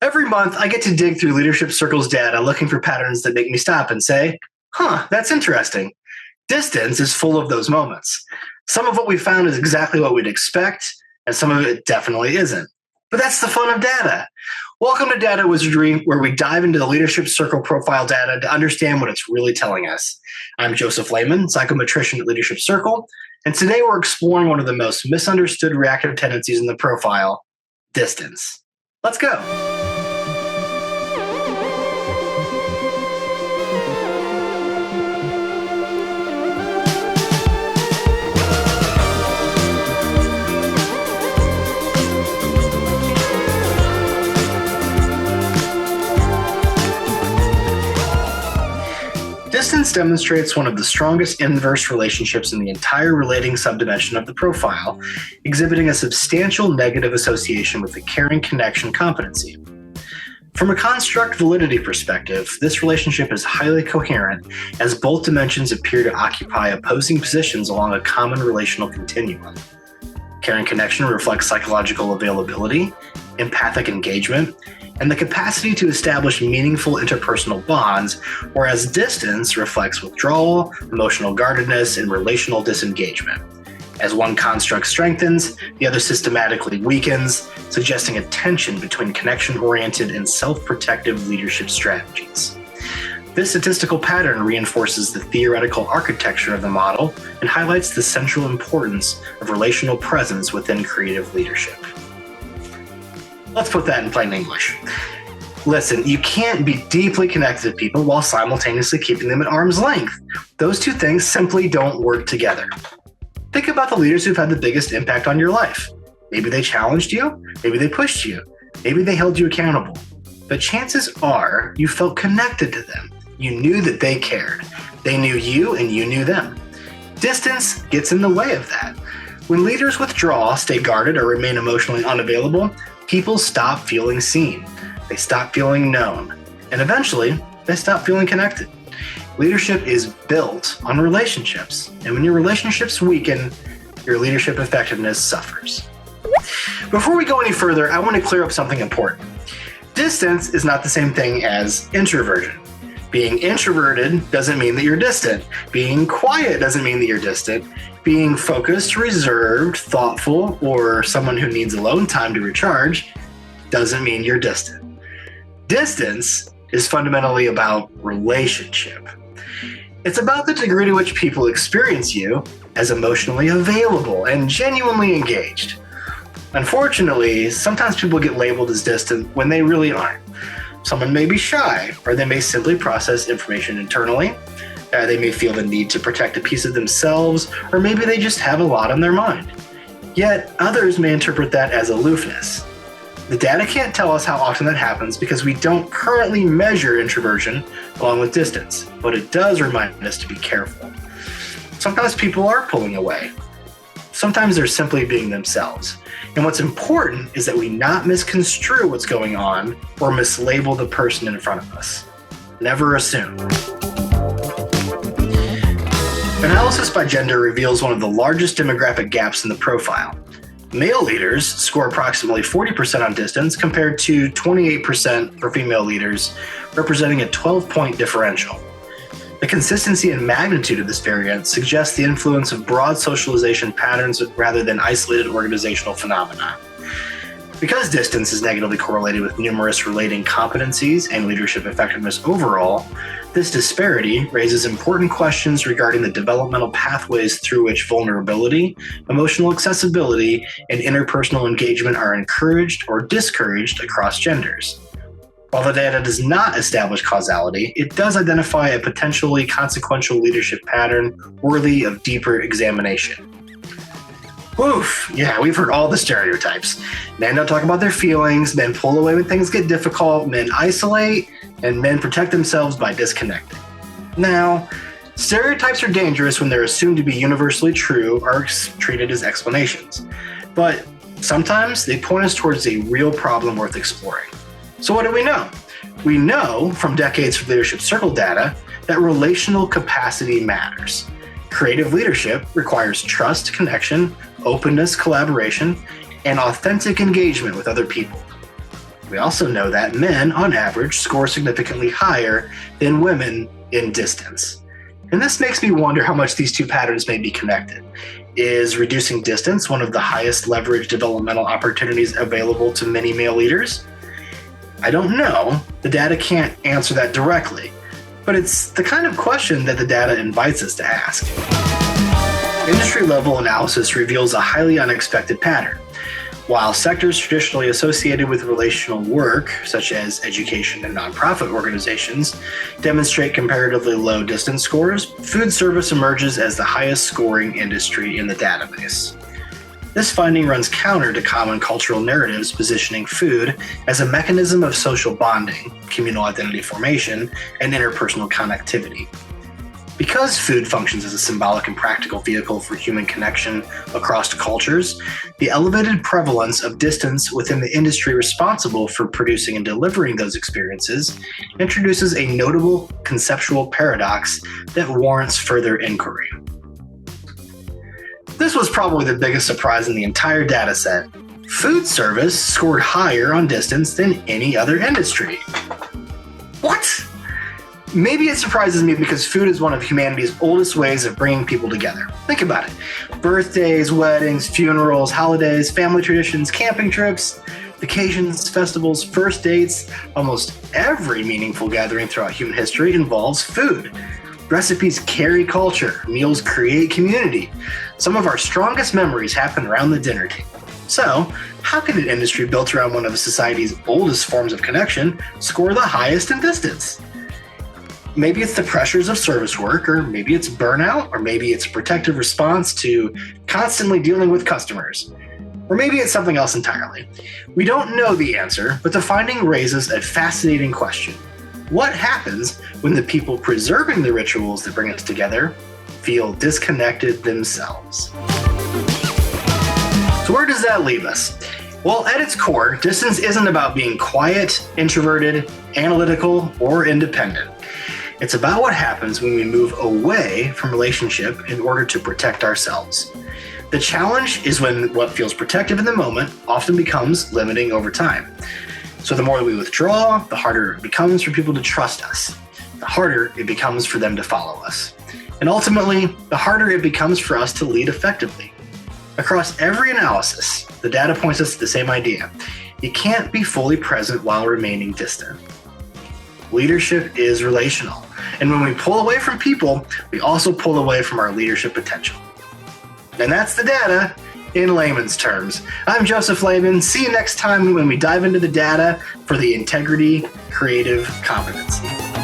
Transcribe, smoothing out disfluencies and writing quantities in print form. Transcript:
Every month, I get to dig through Leadership Circle's data looking for patterns that make me stop and say, that's interesting. Distance is full of those moments. Some of what we found is exactly what we'd expect, and some of it definitely isn't. But that's the fun of data. Welcome to Data Wizardry, where we dive into the Leadership Circle profile data to understand what it's really telling us. I'm Joseph Leman, psychometrician at Leadership Circle, and today we're exploring one of the most misunderstood reactive tendencies in the profile, distance. Let's go. Distance demonstrates one of the strongest inverse relationships in the entire relating subdimension of the profile, exhibiting a substantial negative association with the caring connection competency. From a construct validity perspective, this relationship is highly coherent as both dimensions appear to occupy opposing positions along a common relational continuum. Caring connection reflects psychological availability, empathic engagement, and the capacity to establish meaningful interpersonal bonds, whereas distance reflects withdrawal, emotional guardedness, and relational disengagement. As one construct strengthens, the other systematically weakens, suggesting a tension between connection-oriented and self-protective leadership strategies. This statistical pattern reinforces the theoretical architecture of the model and highlights the central importance of relational presence within creative leadership. Let's put that in plain English. Listen, you can't be deeply connected to people while simultaneously keeping them at arm's length. Those two things simply don't work together. Think about the leaders who've had the biggest impact on your life. Maybe they challenged you, maybe they pushed you, maybe they held you accountable. But chances are you felt connected to them. You knew that they cared. They knew you and you knew them. Distance gets in the way of that. When leaders withdraw, stay guarded, or remain emotionally unavailable, people stop feeling seen. They stop feeling known. And eventually, they stop feeling connected. Leadership is built on relationships. And when your relationships weaken, your leadership effectiveness suffers. Before we go any further, I want to clear up something important. Distance is not the same thing as introversion. Being introverted doesn't mean that you're distant. Being quiet doesn't mean that you're distant. Being focused, reserved, thoughtful, or someone who needs alone time to recharge doesn't mean you're distant. Distance is fundamentally about relationship. It's about the degree to which people experience you as emotionally available and genuinely engaged. Unfortunately, sometimes people get labeled as distant when they really aren't. Someone may be shy, or they may simply process information internally. They may feel the need to protect a piece of themselves, or maybe they just have a lot on their mind. Yet, others may interpret that as aloofness. The data can't tell us how often that happens because we don't currently measure introversion along with distance, but it does remind us to be careful. Sometimes people are pulling away. Sometimes they're simply being themselves. And what's important is that we not misconstrue what's going on or mislabel the person in front of us. Never assume. Analysis by gender reveals one of the largest demographic gaps in the profile. Male leaders score approximately 40% on distance compared to 28% for female leaders, representing a 12-point differential. The consistency and magnitude of this variance suggests the influence of broad socialization patterns rather than isolated organizational phenomena. Because distance is negatively correlated with numerous relating competencies and leadership effectiveness overall, this disparity raises important questions regarding the developmental pathways through which vulnerability, emotional accessibility, and interpersonal engagement are encouraged or discouraged across genders. While the data does not establish causality, it does identify a potentially consequential leadership pattern worthy of deeper examination. Oof, yeah, we've heard all the stereotypes. Men don't talk about their feelings, men pull away when things get difficult, men isolate, and men protect themselves by disconnecting. Now, stereotypes are dangerous when they're assumed to be universally true or treated as explanations. But sometimes they point us towards a real problem worth exploring. So what do we know? We know from decades of Leadership Circle data that relational capacity matters. Creative leadership requires trust, connection, openness, collaboration, and authentic engagement with other people. We also know that men, on average, score significantly higher than women in distance. And this makes me wonder how much these two patterns may be connected. Is reducing distance one of the highest leverage developmental opportunities available to many male leaders? I don't know. The data can't answer that directly, but it's the kind of question that the data invites us to ask. Industry-level analysis reveals a highly unexpected pattern. While sectors traditionally associated with relational work, such as education and nonprofit organizations, demonstrate comparatively low distance scores, food service emerges as the highest scoring industry in the database. This finding runs counter to common cultural narratives positioning food as a mechanism of social bonding, communal identity formation, and interpersonal connectivity. Because food functions as a symbolic and practical vehicle for human connection across cultures, the elevated prevalence of distance within the industry responsible for producing and delivering those experiences introduces a notable conceptual paradox that warrants further inquiry. This was probably the biggest surprise in the entire dataset. Food service scored higher on distance than any other industry. What? Maybe it surprises me because food is one of humanity's oldest ways of bringing people together. Think about it. Birthdays, weddings, funerals, holidays, family traditions, camping trips, vacations, festivals, first dates, almost every meaningful gathering throughout human history involves food. Recipes carry culture, meals create community. Some of our strongest memories happen around the dinner table. So, how can an industry built around one of society's oldest forms of connection score the highest in distance? Maybe it's the pressures of service work, or maybe it's burnout, or maybe it's a protective response to constantly dealing with customers, or maybe it's something else entirely. We don't know the answer, but the finding raises a fascinating question. What happens when the people preserving the rituals that bring us together feel disconnected themselves? So where does that leave us? Well, at its core, distance isn't about being quiet, introverted, analytical, or independent. It's about what happens when we move away from relationship in order to protect ourselves. The challenge is when what feels protective in the moment often becomes limiting over time. So the more we withdraw, the harder it becomes for people to trust us. The harder it becomes for them to follow us. And ultimately, the harder it becomes for us to lead effectively. Across every analysis, the data points us to the same idea. You can't be fully present while remaining distant. Leadership is relational. And when we pull away from people, we also pull away from our leadership potential. And that's the data in layman's terms. I'm Joseph Leman. See you next time when we dive into the data for the integrity creative competency.